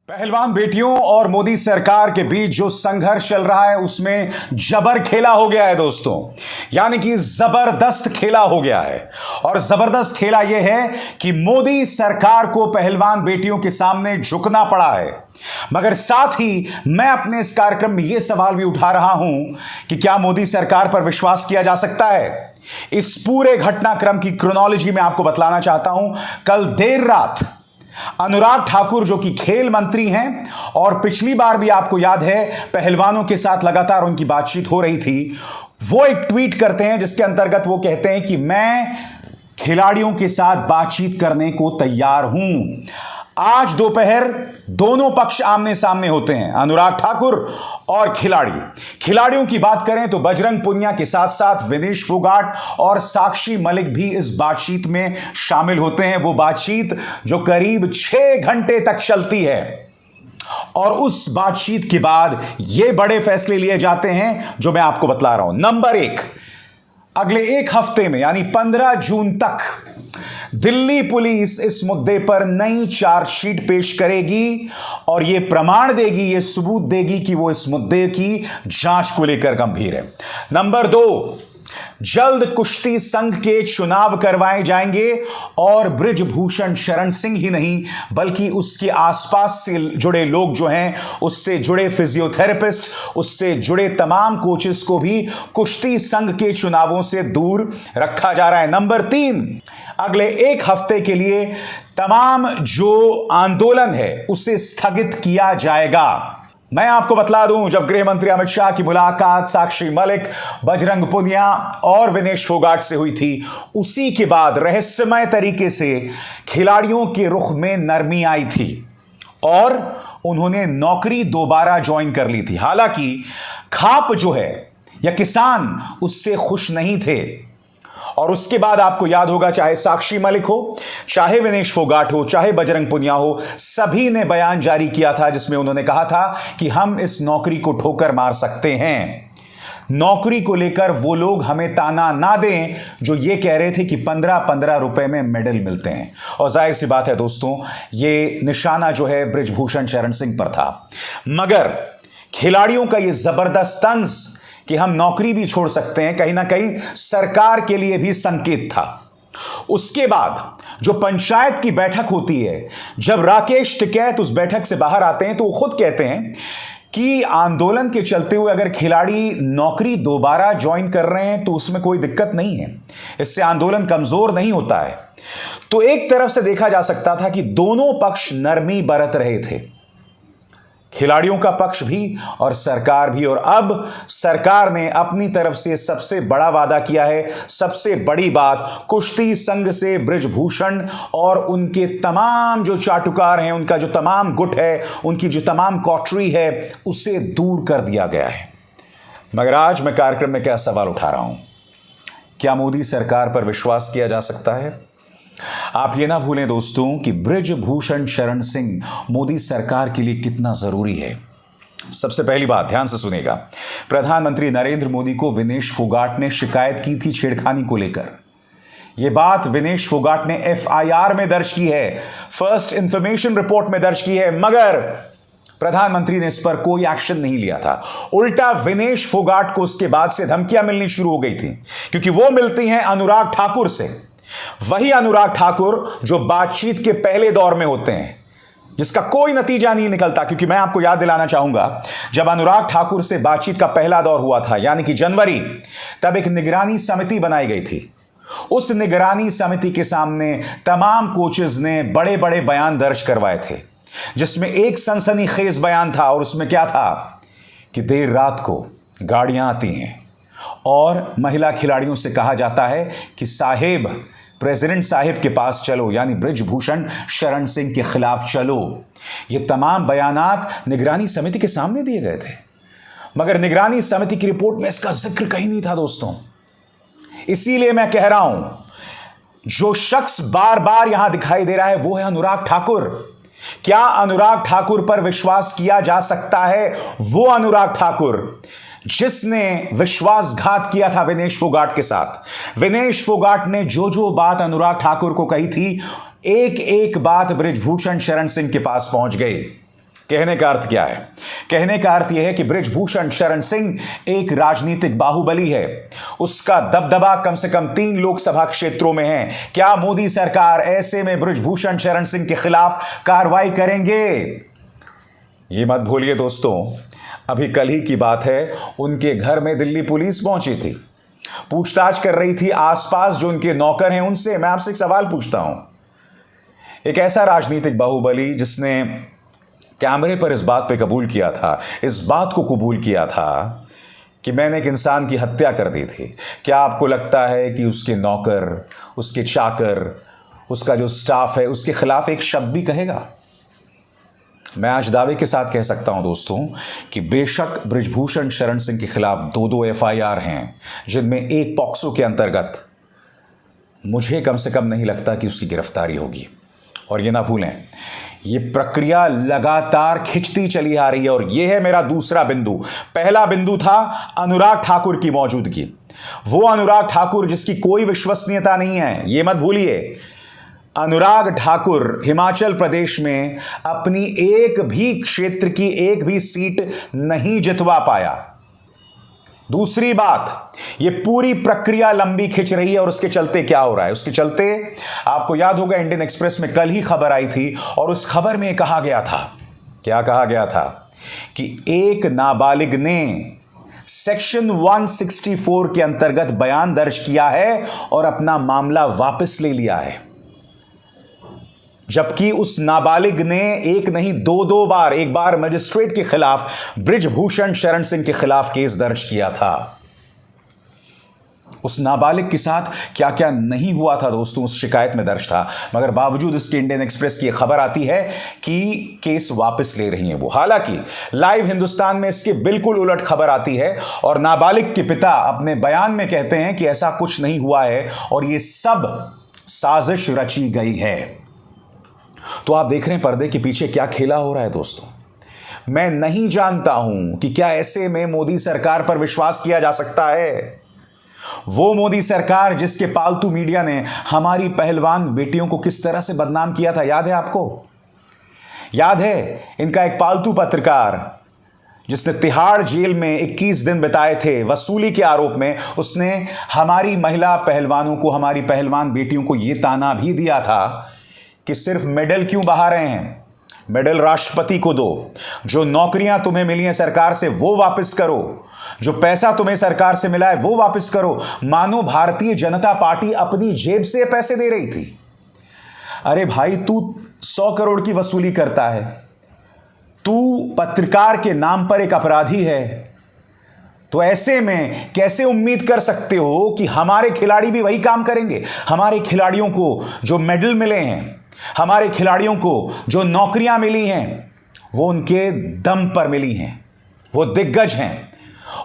पहलवान बेटियों और मोदी सरकार के बीच जो संघर्ष चल रहा है उसमें जबर खेला हो गया है दोस्तों। यानी कि जबरदस्त खेला हो गया है। और जबरदस्त खेला यह है कि मोदी सरकार को पहलवान बेटियों के सामने झुकना पड़ा है। मगर साथ ही मैं अपने इस कार्यक्रम में यह सवाल भी उठा रहा हूं कि क्या मोदी सरकार पर विश्वास किया जा सकता है। इस पूरे घटनाक्रम की क्रोनोलॉजी में आपको बतलाना चाहता हूं। कल देर रात अनुराग ठाकुर जो कि खेल मंत्री हैं और पिछली बार भी आपको याद है पहलवानों के साथ लगातार उनकी बातचीत हो रही थी, वो एक ट्वीट करते हैं जिसके अंतर्गत वो कहते हैं कि मैं खिलाड़ियों के साथ बातचीत करने को तैयार हूं। आज दोपहर दोनों पक्ष आमने सामने होते हैं, अनुराग ठाकुर और खिलाड़ियों की बात करें तो बजरंग पुनिया के साथ साथ विनेश फोगाट और साक्षी मलिक भी इस बातचीत में शामिल होते हैं। वो बातचीत जो करीब 6 घंटे तक चलती है और उस बातचीत के बाद ये बड़े फैसले लिए जाते हैं जो मैं आपको बतला रहा हूं। नंबर 1, अगले एक हफ्ते में यानी 15 जून तक दिल्ली पुलिस इस मुद्दे पर नई चार्जशीट पेश करेगी और यह प्रमाण देगी, यह सबूत देगी कि वो इस मुद्दे की जांच को लेकर गंभीर है। नंबर 2, जल्द कुश्ती संघ के चुनाव करवाए जाएंगे और बृजभूषण शरण सिंह ही नहीं बल्कि उसके आसपास से जुड़े लोग जो हैं, उससे जुड़े फिजियोथेरेपिस्ट, उससे जुड़े तमाम कोचेस को भी कुश्ती संघ के चुनावों से दूर रखा जा रहा है। नंबर 3, अगले एक हफ्ते के लिए तमाम जो आंदोलन है उसे स्थगित किया जाएगा। मैं आपको बतला दूं, जब गृह मंत्री अमित शाह की मुलाकात साक्षी मलिक, बजरंग पुनिया और विनेश फोगाट से हुई थी, उसी के बाद रहस्यमय तरीके से खिलाड़ियों के रुख में नरमी आई थी और उन्होंने नौकरी दोबारा ज्वाइन कर ली थी। हालांकि खाप जो है या किसान उससे खुश नहीं थे। और उसके बाद आपको याद होगा, चाहे साक्षी मलिक हो, चाहे विनेश फोगाट हो, चाहे बजरंग पुनिया हो, सभी ने बयान जारी किया था जिसमें उन्होंने कहा था कि हम इस नौकरी को ठोकर मार सकते हैं। नौकरी को लेकर वो लोग हमें ताना ना दें जो ये कह रहे थे कि 15-15 रुपए में मेडल मिलते हैं। और जाहिर सी बात है दोस्तों, ये निशाना जो है बृजभूषण शरण सिंह पर था। मगर खिलाड़ियों का ये जबरदस्त तंज कि हम नौकरी भी छोड़ सकते हैं, कहीं ना कहीं सरकार के लिए भी संकेत था। उसके बाद जो पंचायत की बैठक होती है, जब राकेश टिकैत उस बैठक से बाहर आते हैं तो वो खुद कहते हैं कि आंदोलन के चलते हुए अगर खिलाड़ी नौकरी दोबारा ज्वाइन कर रहे हैं तो उसमें कोई दिक्कत नहीं है, इससे आंदोलन कमजोर नहीं होता है। तो एक तरफ से देखा जा सकता था कि दोनों पक्ष नरमी बरत रहे थे, खिलाड़ियों का पक्ष भी और सरकार भी। और अब सरकार ने अपनी तरफ से सबसे बड़ा वादा किया है। सबसे बड़ी बात, कुश्ती संघ से बृजभूषण और उनके तमाम जो चाटुकार हैं, उनका जो तमाम गुट है, उनकी जो तमाम कॉटरी है, उसे दूर कर दिया गया है। मगर आज मैं कार्यक्रम में क्या सवाल उठा रहा हूं, क्या मोदी सरकार पर विश्वास किया जा सकता है? आप ये ना भूलें दोस्तों कि बृजभूषण शरण सिंह मोदी सरकार के लिए कितना जरूरी है। सबसे पहली बात ध्यान से सुनेगा, प्रधानमंत्री नरेंद्र मोदी को विनेश फोगाट ने शिकायत की थी छेड़खानी को लेकर। यह बात विनेश फोगाट ने एफआईआर में दर्ज की है, फर्स्ट इंफॉर्मेशन रिपोर्ट में दर्ज की है, मगर प्रधानमंत्री ने इस पर कोई एक्शन नहीं लिया था। उल्टा विनेश फोगाट को उसके बाद से धमकियां मिलनी शुरू हो गई थी, क्योंकि वो मिलती हैं अनुराग ठाकुर से। वही अनुराग ठाकुर जो बातचीत के पहले दौर में होते हैं, जिसका कोई नतीजा नहीं निकलता। क्योंकि मैं आपको याद दिलाना चाहूंगा, जब अनुराग ठाकुर से बातचीत का पहला दौर हुआ था यानी कि जनवरी, तब एक निगरानी समिति बनाई गई थी। उस निगरानी समिति के सामने तमाम कोचेज ने बड़े बड़े बयान दर्ज करवाए थे, जिसमें एक सनसनीखेज बयान था। और उसमें क्या था कि देर रात को गाड़ियां आती हैं और महिला खिलाड़ियों से कहा जाता है कि साहेब, प्रेसिडेंट साहिब के पास चलो, यानी बृजभूषण शरण सिंह के खिलाफ चलो। ये तमाम बयानात निगरानी समिति के सामने दिए गए थे, मगर निगरानी समिति की रिपोर्ट में इसका जिक्र कहीं नहीं था दोस्तों। इसीलिए मैं कह रहा हूं, जो शख्स बार बार यहां दिखाई दे रहा है वो है अनुराग ठाकुर। क्या अनुराग ठाकुर पर विश्वास किया जा सकता है? वो अनुराग ठाकुर जिसने विश्वासघात किया था विनेश फोगाट के साथ। विनेश फोगाट ने जो जो बात अनुराग ठाकुर को कही थी, एक एक बात बृजभूषण शरण सिंह के पास पहुंच गई। कहने का अर्थ क्या है? कहने का अर्थ यह है कि बृजभूषण शरण सिंह एक राजनीतिक बाहुबली है। उसका दबदबा कम से कम 3 लोकसभा क्षेत्रों में है। क्या मोदी सरकार ऐसे में बृजभूषण शरण सिंह के खिलाफ कार्रवाई करेंगे? ये मत भूलिए दोस्तों, अभी कल ही की बात है, उनके घर में दिल्ली पुलिस पहुंची थी, पूछताछ कर रही थी आसपास जो उनके नौकर हैं उनसे। मैं आपसे एक सवाल पूछता हूं, एक ऐसा राजनीतिक बाहुबली जिसने कैमरे पर इस बात पे कबूल किया था, इस बात को कबूल किया था कि मैंने एक इंसान की हत्या कर दी थी, क्या आपको लगता है कि उसके नौकर, उसके चाकर, उसका जो स्टाफ है उसके खिलाफ एक शब्द भी कहेगा? मैं आज दावे के साथ कह सकता हूं दोस्तों कि बेशक बृजभूषण शरण सिंह के खिलाफ 2 एफआईआर हैं, जिनमें एक पॉक्सो के अंतर्गत मुझे कम से कम नहीं लगता कि उसकी गिरफ्तारी होगी। और ये ना भूलें, ये प्रक्रिया लगातार खिंचती चली आ रही है। और यह है मेरा दूसरा बिंदु। पहला बिंदु था अनुराग ठाकुर की मौजूदगी, वो अनुराग ठाकुर जिसकी कोई विश्वसनीयता नहीं है। यह मत भूलिए, अनुराग ठाकुर हिमाचल प्रदेश में अपनी एक भी क्षेत्र की एक भी सीट नहीं जितवा पाया। दूसरी बात, ये पूरी प्रक्रिया लंबी खिंच रही है और उसके चलते क्या हो रहा है? उसके चलते आपको याद होगा इंडियन एक्सप्रेस में कल ही खबर आई थी और उस खबर में कहा गया था, क्या कहा गया था कि एक नाबालिग ने सेक्शन 164 के अंतर्गत बयान दर्ज किया है और अपना मामला वापस ले लिया है। जबकि उस नाबालिग ने एक नहीं 2 बार, एक बार मजिस्ट्रेट के खिलाफ, बृजभूषण शरण सिंह के खिलाफ केस दर्ज किया था। उस नाबालिग के साथ क्या क्या नहीं हुआ था दोस्तों उस शिकायत में दर्ज था, मगर बावजूद इसके इंडियन एक्सप्रेस की खबर आती है कि केस वापस ले रही है वो। हालांकि लाइव हिंदुस्तान में इसके बिल्कुल उलट खबर आती है और नाबालिग के पिता अपने बयान में कहते हैं कि ऐसा कुछ नहीं हुआ है और यह सब साजिश रची गई है। तो आप देख रहे हैं पर्दे के पीछे क्या खेला हो रहा है दोस्तों। मैं नहीं जानता हूं कि क्या ऐसे में मोदी सरकार पर विश्वास किया जा सकता है। वो मोदी सरकार जिसके पालतू मीडिया ने हमारी पहलवान बेटियों को किस तरह से बदनाम किया था, याद है आपको? याद है इनका एक पालतू पत्रकार जिसने तिहाड़ जेल में 21 दिन बिताए थे वसूली के आरोप में, उसने हमारी महिला पहलवानों को, हमारी पहलवान बेटियों को यह ताना भी दिया था कि सिर्फ मेडल क्यों बहा रहे हैं, मेडल राष्ट्रपति को दो, जो नौकरियां तुम्हें मिली हैं सरकार से वो वापस करो, जो पैसा तुम्हें सरकार से मिला है वो वापस करो। मानो भारतीय जनता पार्टी अपनी जेब से पैसे दे रही थी। अरे भाई, तू 100 करोड़ की वसूली करता है, तू पत्रकार के नाम पर एक अपराधी है, तो ऐसे में कैसे उम्मीद कर सकते हो कि हमारे खिलाड़ी भी वही काम करेंगे? हमारे खिलाड़ियों को जो मेडल मिले हैं, हमारे खिलाड़ियों को जो नौकरियां मिली हैं, वो उनके दम पर मिली हैं, वो दिग्गज हैं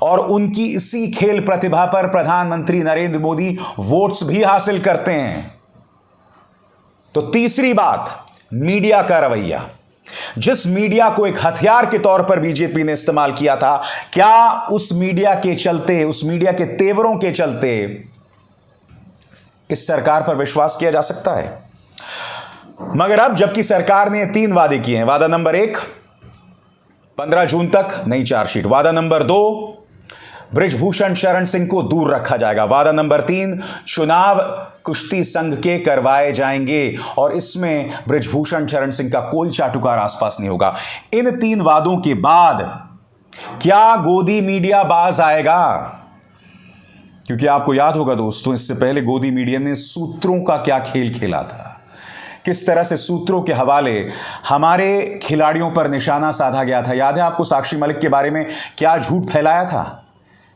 और उनकी इसी खेल प्रतिभा पर प्रधानमंत्री नरेंद्र मोदी वोट्स भी हासिल करते हैं। तो तीसरी बात, मीडिया का रवैया। जिस मीडिया को एक हथियार के तौर पर बीजेपी ने इस्तेमाल किया था, क्या उस मीडिया के चलते, उस मीडिया के तेवरों के चलते इस सरकार पर विश्वास किया जा सकता है? मगर अब जबकि सरकार ने 3 वादे किए हैं, वादा नंबर 1 15 जून तक नई चार्जशीट, वादा नंबर 2 बृजभूषण शरण सिंह को दूर रखा जाएगा, वादा नंबर 3 चुनाव कुश्ती संघ के करवाए जाएंगे और इसमें बृजभूषण शरण सिंह का कोई चाटुकार आसपास नहीं होगा। इन 3 वादों के बाद क्या गोदी मीडिया बाज आएगा? क्योंकि आपको याद होगा दोस्तों, इससे पहले गोदी मीडिया ने सूत्रों का क्या खेल खेला था, किस तरह से सूत्रों के हवाले हमारे खिलाड़ियों पर निशाना साधा गया था। याद है आपको साक्षी मलिक के बारे में क्या झूठ फैलाया था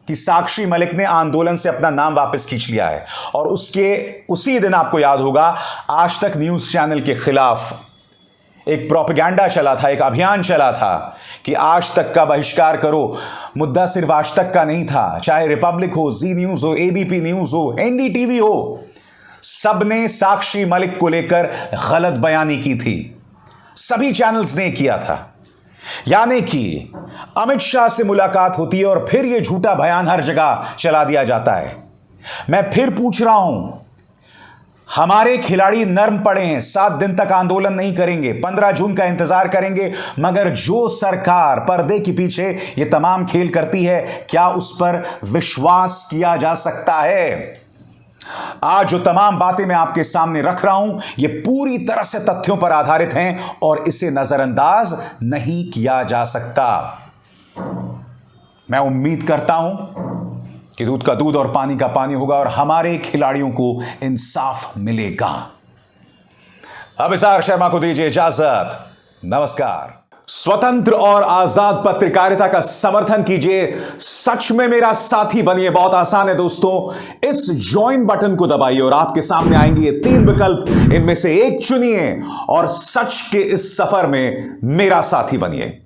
कि साक्षी मलिक ने आंदोलन से अपना नाम वापस खींच लिया है। और उसी दिन आपको याद होगा आज तक न्यूज चैनल के खिलाफ एक प्रोपेगेंडा चला था, एक अभियान चला था कि आज तक का बहिष्कार करो। मुद्दा सिर्फ आज तक का नहीं था, चाहे रिपब्लिक हो, जी न्यूज हो, एबीपी न्यूज हो, एनडीटीवी हो, सबने साक्षी मलिक को लेकर गलत बयानी की थी, सभी चैनल्स ने किया था। यानी कि अमित शाह से मुलाकात होती है और फिर यह झूठा बयान हर जगह चला दिया जाता है। मैं फिर पूछ रहा हूं, हमारे खिलाड़ी नर्म पड़े हैं, 7 दिन तक आंदोलन नहीं करेंगे, 15 जून का इंतजार करेंगे, मगर जो सरकार पर्दे के पीछे ये तमाम खेल करती है, क्या उस पर विश्वास किया जा सकता है? आज जो तमाम बातें मैं आपके सामने रख रहा हूं, ये पूरी तरह से तथ्यों पर आधारित हैं और इसे नजरअंदाज नहीं किया जा सकता। मैं उम्मीद करता हूं कि दूध का दूध और पानी का पानी होगा और हमारे खिलाड़ियों को इंसाफ मिलेगा। अभिसार शर्मा को दीजिए इजाजत। नमस्कार। स्वतंत्र और आजाद पत्रकारिता का समर्थन कीजिए, सच में मेरा साथी बनिए। बहुत आसान है दोस्तों, इस ज्वाइन बटन को दबाइए और आपके सामने आएंगे ये 3 विकल्प, इनमें से एक चुनिए और सच के इस सफर में मेरा साथी बनिए।